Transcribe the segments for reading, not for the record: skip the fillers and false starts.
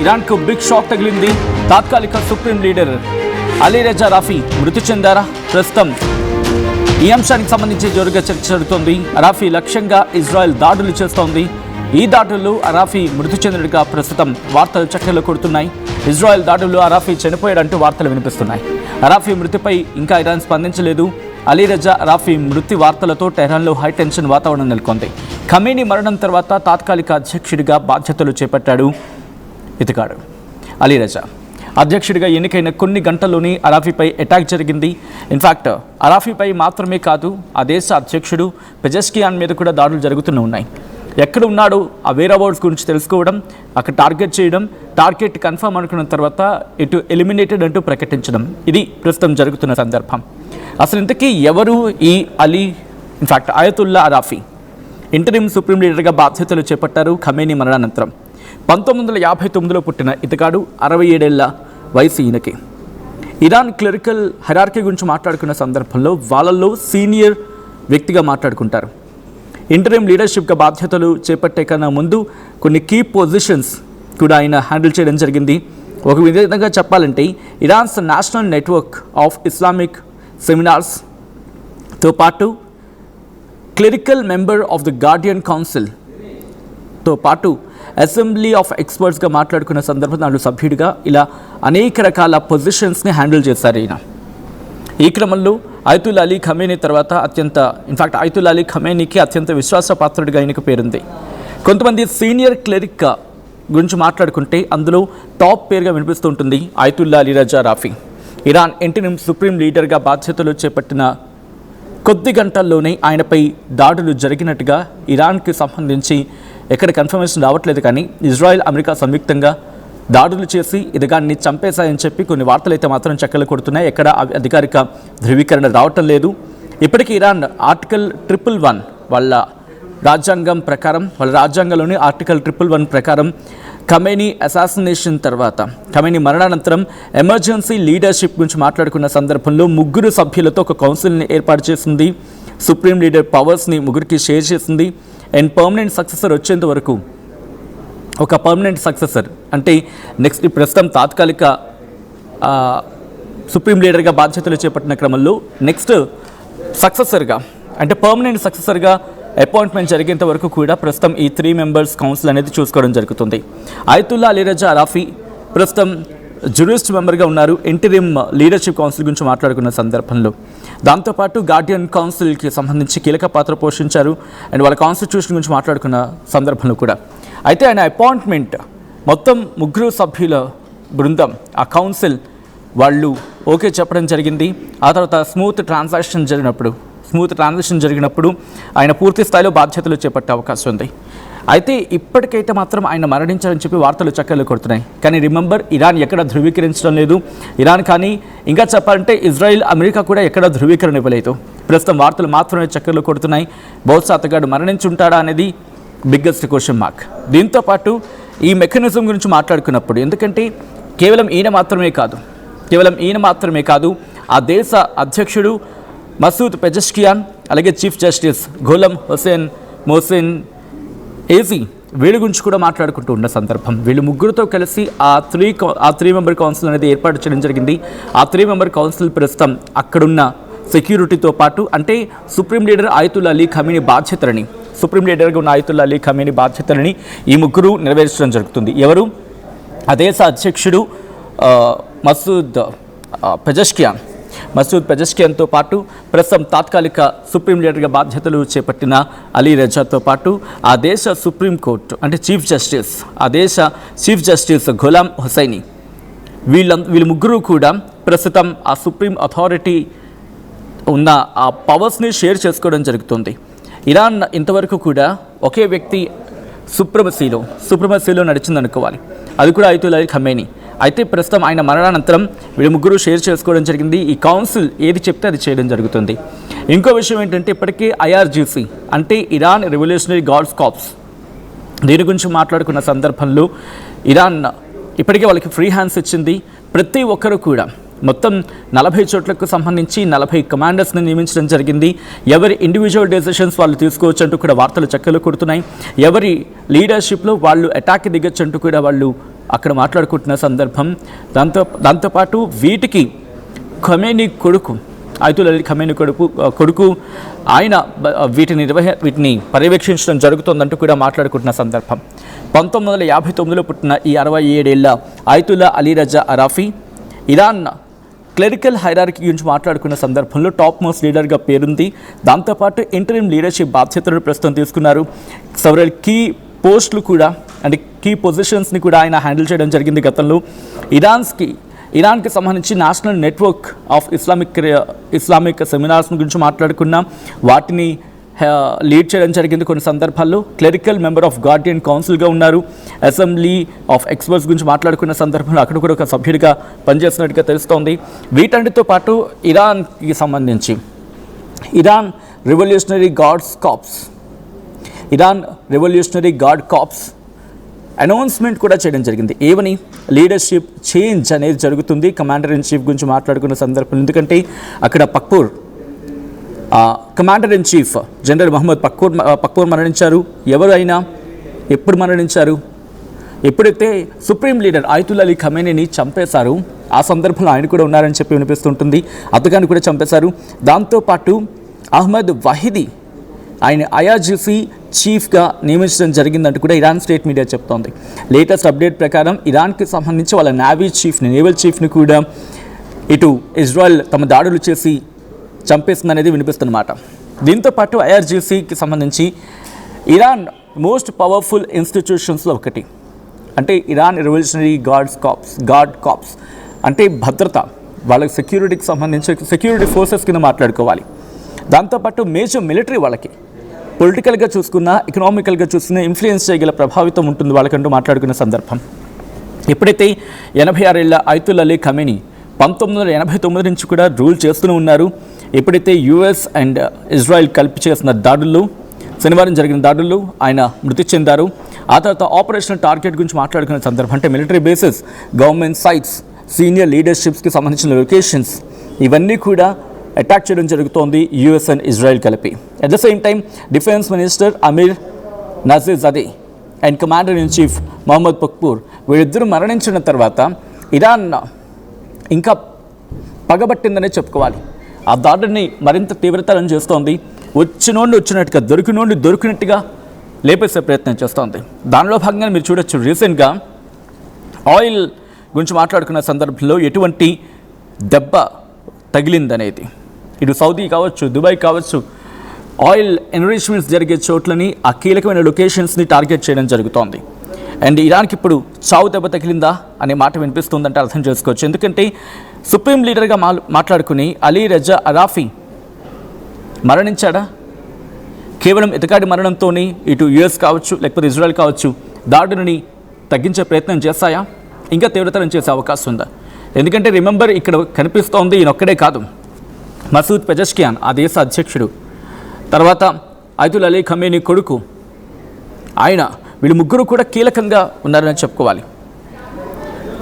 ఇరాన్కు big shock తగిలింది. తాత్కాలిక supreme leader Ali రజా రాఫీ మృతి చెందారా? ప్రస్తుతం ఈ అంశానికి సంబంధించి జోరుగా చర్చ జరుగుతోంది. రాఫీ లక్ష్యంగా ఇజ్రాయెల్ దాడులు చేస్తోంది. ఈ దాడుల్లో అరాఫీ మృతి చెందినట్టుగా ప్రస్తుతం వార్తలు చక్కర్లు కొడుతున్నాయి. ఇజ్రాయెల్ దాడుల్లో అరాఫీ చనిపోయాడంటూ వార్తలు వినిపిస్తున్నాయి. అరాఫీ మృతిపై ఇంకా ఇరాన్ స్పందించలేదు. అలీ రజా రాఫీ మృతి వార్తలతో టెహ్రాన్లో హైటెన్షన్ వాతావరణం నెలకొంది. ఖమేనీ మరణం తర్వాత తాత్కాలిక అధ్యక్షుడిగా బాధ్యతలు చేపట్టాడు ఇతగాడు అలీ రజా. అధ్యక్షుడిగా ఎన్నికైన కొన్ని గంటల్లోనే అరాఫీపై అటాక్ జరిగింది. ఇన్ఫాక్ట్ అరాఫీపై మాత్రమే కాదు, ఆ దేశ అధ్యక్షుడు పెజెష్కియాన్ మీద కూడా దాడులు జరుగుతూనే ఉన్నాయి. ఎక్కడ ఉన్నాడో ఆ వేర్ అబౌట్స్ గురించి తెలుసుకోవడం, అక్కడ టార్గెట్ చేయడం, టార్గెట్ కన్ఫర్మ్ అనుకున్న తర్వాత ఇటు ఎలిమినేటెడ్ అంటూ ప్రకటించడం, ఇది ప్రస్తుతం జరుగుతున్న సందర్భం. అసలు ఇంతకీ ఎవరు ఈ Ali? In fact Ayatollah Arafi interim supreme లీడర్గా బాధ్యతలు చేపట్టారు ఖమేనీ మరణానంతరం. 1959లో పుట్టిన ఇతగాడు 67 ఏళ్ల వయసు ఈయనకి. ఇరాన్ క్లెరికల్ హెరార్కీ గురించి మాట్లాడుకున్న సందర్భంలో వాళ్ళల్లో సీనియర్ వ్యక్తిగా మాట్లాడుకుంటారు. ఇంటరిమ్ లీడర్షిప్గా బాధ్యతలు చేపట్టే కన్నా ముందు కొన్ని కీ పొజిషన్స్ కూడా ఆయన హ్యాండిల్ చేయడం జరిగింది. ఒక విధంగా చెప్పాలంటే Iran's national network of Islamic సెమినార్స్తో పాటు clerical member of the guardian కౌన్సిల్తో పాటు అసెంబ్లీ ఆఫ్ ఎక్స్పర్ట్స్గా మాట్లాడుకున్న సందర్భంలో నాలుగు సభ్యుడిగా ఇలా అనేక రకాల పొజిషన్స్ని హ్యాండిల్ చేశారు ఈయన. ఈ క్రమంలో అయతుల్లా అలీ ఖమేనీ తర్వాత అయతుల్లా అలీ ఖమేనీకి అత్యంత విశ్వాసపాత్రుడిగా ఆయనకు పేరుంది. కొంతమంది సీనియర్ క్లెరిక్ గురించి మాట్లాడుకుంటే అందులో టాప్ పేరుగా వినిపిస్తూ ఉంటుంది అయతుల్లా అలీ రజా రాఫీ. ఇరాన్ ఇంటరిమ్ సుప్రీం లీడర్గా బాధ్యతలు చేపట్టిన కొద్ది గంటల్లోనే ఆయనపై దాడులు జరిగినట్టుగా ఇరాన్కి సంబంధించి ఎక్కడ కన్ఫర్మేషన్ రావట్లేదు. కానీ ఇజ్రాయెల్, అమెరికా సంయుక్తంగా దాడులు చేసి ఇదిగాన్ని చంపేశాయని చెప్పి కొన్ని వార్తలు అయితే మాత్రం చక్కలు కొడుతున్నాయి. ఎక్కడ అధికారిక ధృవీకరణ రావటం లేదు. ఇప్పటికీ ఇరాన్ ఆర్టికల్ 111 వాళ్ళ రాజ్యాంగం ప్రకారం, వాళ్ళ రాజ్యాంగంలోని ఆర్టికల్ 111 ప్రకారం ఖమేనీ అసాసినేషన్ తర్వాత, ఖమేనీ మరణానంతరం ఎమర్జెన్సీ లీడర్షిప్ గురించి మాట్లాడుకున్న సందర్భంలో 3 సభ్యులతో ఒక కౌన్సిల్ని ఏర్పాటు చేసింది. సుప్రీం లీడర్ పవర్స్ని 3కి షేర్ చేసింది. అండ్ పర్మనెంట్ సక్సెసర్ వచ్చేంత వరకు ఒక పర్మనెంట్ సక్సెసర్ అంటే నెక్స్ట్ ప్రస్తుతం తాత్కాలిక సుప్రీం లీడర్గా బాధ్యతలు చేపట్టిన క్రమంలో నెక్స్ట్ సక్సెసర్గా అంటే పర్మనెంట్ సక్సెసర్గా అపాయింట్మెంట్ జరిగేంత వరకు కూడా ప్రస్తుతం ఈ 3 మెంబర్స్ కౌన్సిల్ అనేది చూసుకోవడం జరుగుతుంది. అయతుల్లా అలీ రజా రాఫీ ప్రస్తుతం జ్యూరిస్ట్ మెంబర్గా ఉన్నారు ఇంటరిమ్ లీడర్షిప్ కౌన్సిల్ గురించి మాట్లాడుకున్న సందర్భంలో. దాంతోపాటు గార్డియన్ కౌన్సిల్కి సంబంధించి కీలక పాత్ర పోషించారు. అండ్ వాళ్ళ కాన్స్టిట్యూషన్ గురించి మాట్లాడుకున్న సందర్భంలో కూడా. అయితే ఆయన అపాయింట్మెంట్ మొత్తం 3 సభ్యుల బృందం ఆ కౌన్సిల్ వాళ్ళు ఓకే చెప్పడం జరిగింది. ఆ తర్వాత స్మూత్ ట్రాన్సాక్షన్ జరిగినప్పుడు ఆయన పూర్తి స్థాయిలో బాధ్యతలు చేపట్టే అవకాశం ఉంది. అయితే ఇప్పటికైతే మాత్రం ఆయన మరణించారని చెప్పి వార్తలు చక్కర్లు కొడుతున్నాయి. కానీ రిమెంబర్, ఇరాన్ ఎక్కడ ధృవీకరించడం లేదు. ఇరాన్ కానీ ఇంకా చెప్పాలంటే ఇజ్రాయిల్, అమెరికా కూడా ఎక్కడ ధృవీకరణ ఇవ్వలేదు. ప్రస్తుతం వార్తలు మాత్రమే చక్కర్లు కొడుతున్నాయి. బహుశా అతగాడు మరణించుంటాడా అనేది బిగ్గెస్ట్ క్వశ్చన్ మార్క్. దీంతోపాటు ఈ మెకానిజం గురించి మాట్లాడుకున్నప్పుడు, ఎందుకంటే కేవలం ఈయన మాత్రమే కాదు ఆ దేశ అధ్యక్షుడు మసూద్ పెజెష్కియాన్, అలాగే chief justice Gholam Hossein Mohseni Ejei, వీళ్ళ గురించి కూడా మాట్లాడుకుంటూ ఉన్న సందర్భం. వీళ్ళు 3తో కలిసి ఆ 3 మెంబర్ కౌన్సిల్ అనేది ఏర్పాటు చేయడం జరిగింది. ఆ 3 మెంబర్ కౌన్సిల్ ప్రస్తుతం అక్కడున్న సెక్యూరిటీతో పాటు అంటే supreme leader Ayatollah Ali Khamenei బాధ్యతలని, సుప్రీం లీడర్గా ఉన్న అయతుల్లా అలీ ఖమేనీ బాధ్యతలని ఈ 3 నెరవేర్చడం జరుగుతుంది. ఎవరు? ఆ దేశ అధ్యక్షుడు మసూద్ పెజెష్కియాన్తో పాటు ప్రస్తుతం తాత్కాలిక సుప్రీం లీడర్గా బాధ్యతలు చేపట్టిన అలీ రజాతో పాటు ఆ దేశ సుప్రీంకోర్టు అంటే చీఫ్ జస్టిస్ ఘులాం హుసైనీ, వీళ్ళు 3 కూడా ప్రస్తుతం ఆ సుప్రీం అథారిటీ ఉన్న ఆ పవర్స్ని షేర్ చేసుకోవడం జరుగుతుంది. ఇరాన్ ఇంతవరకు కూడా ఒకే వ్యక్తి సుప్రమసీలో నడిచిందనుకోవాలి, అది కూడా అయతుల్లా అలీ ఖమేనీ. అయితే ప్రస్తుతం ఆయన మరణానంతరం వీళ్ళు 3 షేర్ చేసుకోవడం జరిగింది. ఈ కౌన్సిల్ ఏది చెప్తే అది చేయడం జరుగుతుంది. ఇంకో విషయం ఏంటంటే ఇప్పటికీ IRGC అంటే ఇరాన్ రెవల్యూషనరీ గార్డ్స్ కార్ప్స్, దీని గురించి మాట్లాడుకున్న సందర్భంలో ఇరాన్ ఇప్పటికే వాళ్ళకి ఫ్రీ హ్యాండ్స్ ఇచ్చింది. ప్రతి ఒక్కరూ కూడా మొత్తం 40 చోట్లకు సంబంధించి 40 కమాండర్స్ని నియమించడం జరిగింది. ఎవరి ఇండివిజువల్ డెసిషన్స్ వాళ్ళు తీసుకోవచ్చు అంటూ కూడా వార్తలు చక్కలు కొడుతున్నాయి. ఎవరి లీడర్షిప్లో వాళ్ళు అటాక్ దిగొచ్చు అంటూ కూడా వాళ్ళు అక్కడ మాట్లాడుకుంటున్న సందర్భం. దాంతోపాటు వీటికి ఖమేనీ కొడుకు అయతుల్లా అలీ ఖమేనీ కొడుకు ఆయన వీటిని పర్యవేక్షించడం జరుగుతుందంటూ కూడా మాట్లాడుకుంటున్న సందర్భం. 1959లో పుట్టిన ఈ 67 ఏళ్ల అయతుల్లా అలీ రజా అరాఫీ ఇరాన్ క్లెరికల్ హైరార్కీ గురించి మాట్లాడుకున్న సందర్భంలో టాప్ మోస్ట్ లీడర్గా పేరుంది. దాంతోపాటు ఇంటరిమ్ లీడర్షిప్ బాధ్యతలు ప్రస్తుతం తీసుకున్నారు. సెవరల్ కీ పోస్టులు కూడా అంటే కీ పొజిషన్స్ని కూడా ఆయన హ్యాండిల్ చేయడం జరిగింది గతంలో. ఇరాన్కి సంబంధించి national network of Islamic seminars గురించి మాట్లాడుకున్నాం. వాటిని లీడ్ చేయడం జరిగింది. కొన్ని సందర్భాల్లో క్లెరికల్ మెంబర్ ఆఫ్ గార్డియన్ కౌన్సిల్గా ఉన్నారు. అసెంబ్లీ ఆఫ్ ఎక్స్పర్ట్స్ గురించి మాట్లాడుకున్న సందర్భంలో అక్కడ కూడా ఒక సభ్యుడిగా పనిచేస్తున్నట్టుగా తెలుస్తోంది. వీటన్నిటితో పాటు ఇరాన్కి సంబంధించి Iran revolutionary guard corps announcement కూడా చేయడం జరిగింది. ఏమని లీడర్షిప్ చేంజ్ అనేది జరుగుతుంది కమాండర్ ఇన్ చీఫ్ గురించి మాట్లాడుకున్న సందర్భం. ఎందుకంటే అక్కడ commander in chief general Mohammad Pakpour మరణించారు. ఎవరు అయినా ఎప్పుడు మరణించారు? ఎప్పుడైతే సుప్రీం లీడర్ అయతుల్లా అలీ ఖమేనీని చంపేశారు ఆ సందర్భంలో ఆయన కూడా ఉన్నారని చెప్పి వినిపిస్తుంటుంది. అతగాన్ని కూడా చంపేశారు. దాంతోపాటు అహ్మద్ వహీదీ ఆయన ఐఆర్జీసీ చీఫ్గా నియమించడం జరిగిందంటూ కూడా ఇరాన్ స్టేట్ మీడియా చెప్తోంది. లేటెస్ట్ అప్డేట్ ప్రకారం ఇరాన్కి సంబంధించి వాళ్ళ నేవల్ చీఫ్ని కూడా ఇటు ఇజ్రాయెల్ తమ దాడులు చేసి చంపేస్తుందనేది వినిపిస్తున్నమాట. దీంతోపాటు ఐఆర్జీసీకి సంబంధించి ఇరాన్ మోస్ట్ పవర్ఫుల్ ఇన్స్టిట్యూషన్స్లో ఒకటి. అంటే ఇరాన్ రెవల్యూషనరీ గార్డ్ కాప్స్ అంటే భద్రత, వాళ్ళకి సెక్యూరిటీకి సంబంధించి సెక్యూరిటీ ఫోర్సెస్ కింద మాట్లాడుకోవాలి. దాంతోపాటు మేజర్ మిలిటరీ వాళ్ళకి పొలిటికల్గా చూసుకున్నా ఎకనామికల్గా చూసుకున్నా ఇన్ఫ్లుయెన్స్ చేయగల ప్రభావితం ఉంటుంది వాళ్ళకంటూ మాట్లాడుకున్న సందర్భం. ఎప్పుడైతే 86 ఏళ్ల అయతుల్లా అలీ ఖమేనీ 1989 నుంచి కూడా రూల్ చేస్తూనే ఉన్నారు. ఎప్పుడైతే యుఎస్ అండ్ ఇజ్రాయెల్ కలిపి చేసిన శనివారం జరిగిన దాడుల్లో ఆయన మృతి చెందారు. ఆ తర్వాత ఆపరేషనల్ టార్గెట్ గురించి మాట్లాడుకునే సందర్భం అంటే military bases, government sites, senior లీడర్షిప్స్కి సంబంధించిన లొకేషన్స్ ఇవన్నీ కూడా అటాక్ చేయడం జరుగుతోంది యుఎస్ అండ్ ఇజ్రాయెల్ కలిపి. At the same time defence minister Amir Nasirzadeh and commander in chief Mohammad Pakpour వీళ్ళిద్దరూ మరణించిన తర్వాత ఇరాన్ ఇంకా పగబట్టిందనే చెప్పుకోవాలి. ఆ దాడిని మరింత తీవ్రతరం చేస్తోంది. వచ్చినట్టుగా దొరికినట్టుగా లేపేసే ప్రయత్నం చేస్తోంది. దానిలో భాగంగా మీరు చూడొచ్చు రీసెంట్గా ఆయిల్ గురించి మాట్లాడుకున్న సందర్భంలో ఎటువంటి దెబ్బ తగిలిందనేది. ఇటు సౌదీ కావచ్చు, దుబాయ్ కావచ్చు, ఆయిల్ ఎన్రిచ్మెంట్స్ జరిగే చోట్లని ఆ కీలకమైన లొకేషన్స్ని టార్గెట్ చేయడం జరుగుతోంది. అండ్ ఇరాన్కి ఇప్పుడు చావు దెబ్బ తగిలిందా అనే మాట వినిపిస్తుందంటే అర్థం చేసుకోవచ్చు. ఎందుకంటే సుప్రీం లీడర్గా మాట్లాడుకుని అలీ రజా అరాఫీ మరణించాడా? కేవలం ఇతగాడి మరణంతోనే ఇటు యుఎస్ కావచ్చు లేకపోతే ఇజ్రాయెల్ కావచ్చు దాడుని తగ్గించే ప్రయత్నం చేస్తాయా? ఇంకా తీవ్రతరం చేసే అవకాశం ఉందా? ఎందుకంటే రిమెంబర్ ఇక్కడ కనిపిస్తోంది ఈయనొక్కడే కాదు, మసూద్ పెజెష్కియాన్ ఆ దేశ అధ్యక్షుడు, తర్వాత అయతుల్లా అలీ ఖమేనీ కొడుకు ఆయన, వీళ్ళు ముగ్గురు కూడా కీలకంగా ఉన్నారని చెప్పుకోవాలి.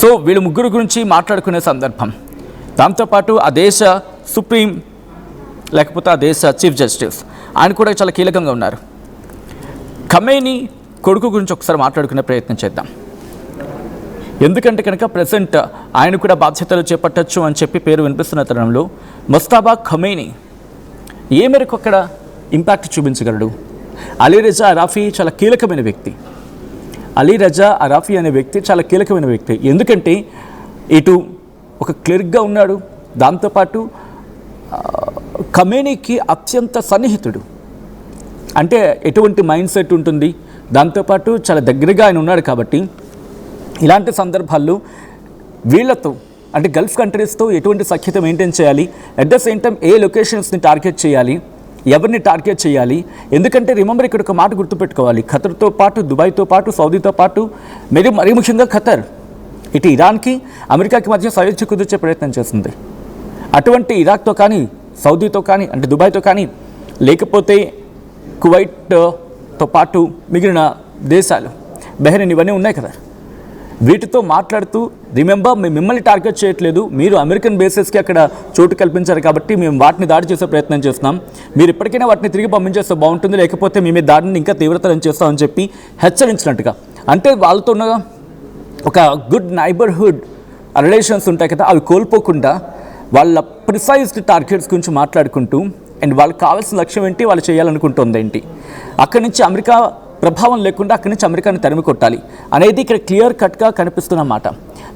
సో వీళ్ళు ముగ్గురు గురించి మాట్లాడుకునే సందర్భం. దాంతోపాటు ఆ దేశ సుప్రీం లేకపోతే ఆ దేశ చీఫ్ జస్టిస్ ఆయన కూడా చాలా కీలకంగా ఉన్నారు. ఖమేనీ కొడుకు గురించి ఒకసారి మాట్లాడుకునే ప్రయత్నం చేద్దాం. ఎందుకంటే కనుక ప్రెసెంట్ ఆయన కూడా బాధ్యతలు చేపట్టచ్చు అని చెప్పి పేరు వినిపిస్తున్న తరుణంలో ముస్తాబా ఖమేనీ ఏ మేరకు అక్కడ ఇంపాక్ట్ చూపించగలడు? అలీ రజా అరాఫీ చాలా కీలకమైన వ్యక్తి. అలీ రజా అరాఫీ అనే వ్యక్తి చాలా కీలకమైన వ్యక్తి. ఎందుకంటే ఇటు ఒక క్లెర్క్గా ఉన్నాడు, దాంతోపాటు ఖమేనీకి అత్యంత సన్నిహితుడు. అంటే ఎటువంటి మైండ్ సెట్ ఉంటుంది, దాంతోపాటు చాలా దగ్గరగా ఆయన ఉన్నాడు. కాబట్టి ఇలాంటి సందర్భాల్లో వీళ్ళతో అంటే గల్ఫ్ కంట్రీస్తో ఎటువంటి సఖ్యత మెయింటైన్ చేయాలి, అట్ ద సేమ్ టైం ఏ లొకేషన్స్ని టార్గెట్ చేయాలి, ఎవరిని టార్గెట్ చేయాలి. ఎందుకంటే రిమెంబర్ ఇక్కడ ఒక మాట గుర్తుపెట్టుకోవాలి, ఖతర్తో పాటు దుబాయ్తో పాటు సౌదీతో పాటు మరీ ముఖ్యంగా ఖతర్ ఇటు ఇరాన్కి అమెరికాకి మధ్య సయోధ్య కుదిర్చే ప్రయత్నం చేస్తుంది. అటువంటి ఇరాక్తో కానీ సౌదీతో కానీ అంటే దుబాయ్తో కానీ లేకపోతే కువైట్తో పాటు మిగిలిన దేశాలు బహ్రెయిన్ ఇవన్నీ ఉన్నాయి కదా, వీటితో మాట్లాడుతూ రిమెంబర్ మేము మిమ్మల్ని టార్గెట్ చేయట్లేదు, మీరు అమెరికన్ బేసెస్కి అక్కడ చోటు కల్పించారు కాబట్టి మేము వాటిని దాడి చేసే ప్రయత్నం చేస్తున్నాం, మీరు ఇప్పటికైనా వాటిని తిరిగి పంపించేస్తే బాగుంటుంది, లేకపోతే మేము దాడిని ఇంకా తీవ్రతరం చేస్తామని చెప్పి హెచ్చరించినట్టుగా. అంటే వాళ్ళతో ఉన్న ఒక గుడ్ నైబర్హుడ్ రిలేషన్స్ ఉంటాయి కదా, అవి కోల్పోకుండా వాళ్ళ ప్రిసైజ్డ్ టార్గెట్స్ గురించి మాట్లాడుకుంటూ అండ్ వాళ్ళకి కావాల్సిన లక్ష్యం ఏంటి, వాళ్ళు చేయాలనుకుంటుంది ఏంటి, అక్కడి నుంచి అమెరికా ప్రభావం లేకుండా అక్కడి నుంచి అమెరికాని తరిమి కొట్టాలి అనేది ఇక్కడ క్లియర్ కట్గా కనిపిస్తున్న మాట.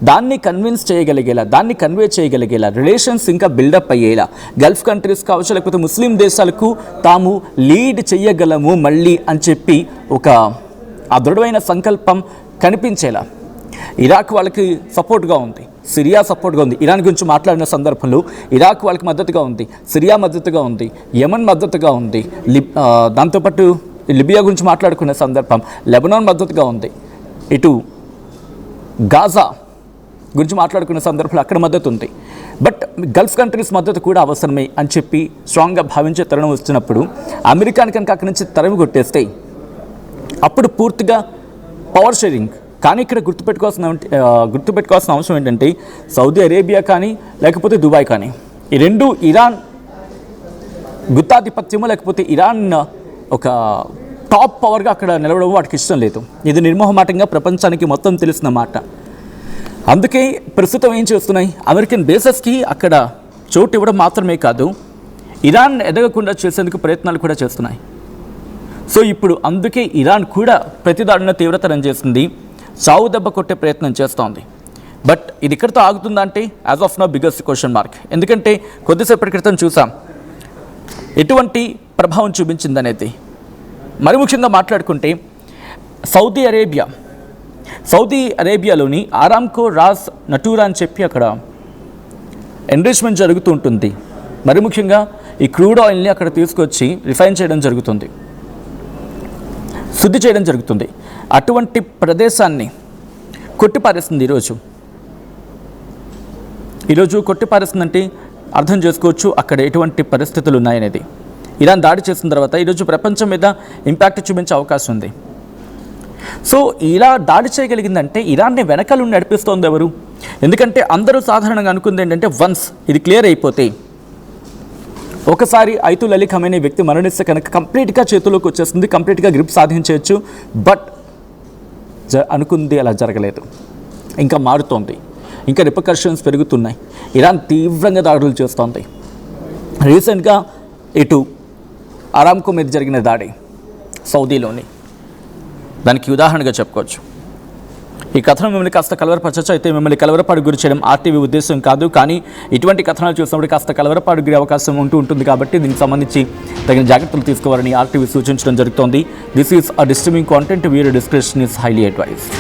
దాన్ని కన్విన్స్ చేయగలిగేలా, దాన్ని కన్వే చేయగలిగేలా, రిలేషన్స్ ఇంకా బిల్డప్ అయ్యేలా, గల్ఫ్ కంట్రీస్ కావచ్చు లేకపోతే ముస్లిం దేశాలకు తాము లీడ్ చేయగలము మళ్ళీ అని చెప్పి ఒక దృఢమైన సంకల్పం కనిపించేలా. ఇరాక్ వాళ్ళకి సపోర్ట్గా ఉంది, సిరియా సపోర్ట్గా ఉంది. ఇరాన్ గురించి మాట్లాడిన సందర్భంలో ఇరాక్ వాళ్ళకి మద్దతుగా ఉంది, సిరియా మద్దతుగా ఉంది, యమన్ మద్దతుగా ఉంది, దాంతోపాటు లిబియా గురించి మాట్లాడుకునే సందర్భం లెబనాన్ మద్దతుగా ఉంది, ఇటు గాజా గురించి మాట్లాడుకునే సందర్భంలో అక్కడ మద్దతు ఉంది. బట్ గల్ఫ్ కంట్రీస్ మద్దతు కూడా అవసరమే అని చెప్పి స్ట్రాంగ్గా భావించే తరుణం వచ్చినప్పుడు అమెరికాని కనుక అక్కడి నుంచి తరిమి కొట్టేస్తే అప్పుడు పూర్తిగా పవర్ షేరింగ్. కానీ ఇక్కడ గుర్తుపెట్టుకోవాల్సిన అంశం ఏంటంటే సౌదీ అరేబియా కానీ లేకపోతే దుబాయ్ కానీ ఈ రెండు ఇరాన్ గుత్తాధిపత్యము లేకపోతే ఇరాన్ ఒక టాప్ పవర్గా అక్కడ నిలవడం వాటికి ఇష్టం లేదు. ఇది నిర్మోహమాటంగా ప్రపంచానికి మొత్తం తెలిసిన మాట. అందుకే ప్రస్తుతం ఏం చేస్తున్నాయి, అమెరికన్ బేసెస్కి అక్కడ చోటు ఇవ్వడం మాత్రమే కాదు, ఇరాన్ ఎదగకుండా చేసేందుకు ప్రయత్నాలు కూడా చేస్తున్నాయి. సో ఇప్పుడు అందుకే ఇరాన్ కూడా ప్రతిదాడిన తీవ్రతరం చేస్తుంది, చావు దెబ్బ కొట్టే ప్రయత్నం చేస్తోంది. బట్ ఇది ఇక్కడితో ఆగుతుందా అంటే as of now biggest question mark. ఎందుకంటే కొద్దిసేపటి క్రితం చూసాం ఎటువంటి ప్రభావం చూపించిందనేది. మరి ముఖ్యంగా మాట్లాడుకుంటే సౌదీ అరేబియాలోని ఆరామ్కో రాస్ నటూరా అని చెప్పి అక్కడ ఎన్రిచ్మెంట్ జరుగుతూ ఉంటుంది. మరి ముఖ్యంగా ఈ క్రూడ్ ఆయిల్ని అక్కడ తీసుకొచ్చి రిఫైన్ చేయడం జరుగుతుంది, శుద్ధి చేయడం జరుగుతుంది. అటువంటి ప్రదేశాన్ని కొట్టిపారేస్తుంది ఈరోజు కొట్టిపారేస్తుందంటే అర్థం చేసుకోవచ్చు అక్కడ ఎటువంటి పరిస్థితులు ఉన్నాయనేది. ఇరాన్ దాడి చేసిన తర్వాత ఈరోజు ప్రపంచం మీద ఇంపాక్ట్ చూపించే అవకాశం ఉంది. సో ఇలా దాడి చేయగలిగిందంటే ఇరాన్ని వెనకాల నడిపిస్తోంది ఎవరు? ఎందుకంటే అందరూ సాధారణంగా అనుకుంది ఏంటంటే వన్స్ ఇది క్లియర్ అయిపోతే, ఒకసారి ఐతుల్ అలీ ఖమేనీ వ్యక్తి మరణిస్తే కనుక కంప్లీట్గా చేతుల్లోకి వచ్చేస్తుంది, కంప్లీట్గా గ్రిప్ సాధించవచ్చు. బట్ అనుకుంది అలా జరగలేదు, ఇంకా మారుతోంది, ఇంకా రిపర్కషన్స్ పెరుగుతున్నాయి. ఇరాన్ తీవ్రంగా దాడులు చేస్తోంది. రీసెంట్గా ఇటు అరామ్కో మీద జరిగిన దాడి సౌదీలోని దానికి ఉదాహరణగా చెప్పుకోవచ్చు. ఈ కథనం మిమ్మల్ని కాస్త కలవరపరచచ్చు, అయితే మిమ్మల్ని కలవరపాటు గురి చేయడం ఆర్టీవీ ఉద్దేశం కాదు. కానీ ఇటువంటి కథనాలు చూసినప్పుడు కాస్త కలవరపాటు గురి అవకాశం ఉంటుంది కాబట్టి దీనికి సంబంధించి తగిన జాగ్రత్తలు తీసుకోవాలని ఆర్టీవీ సూచించడం జరుగుతోంది. This is a disturbing content, viewer description is highly advised.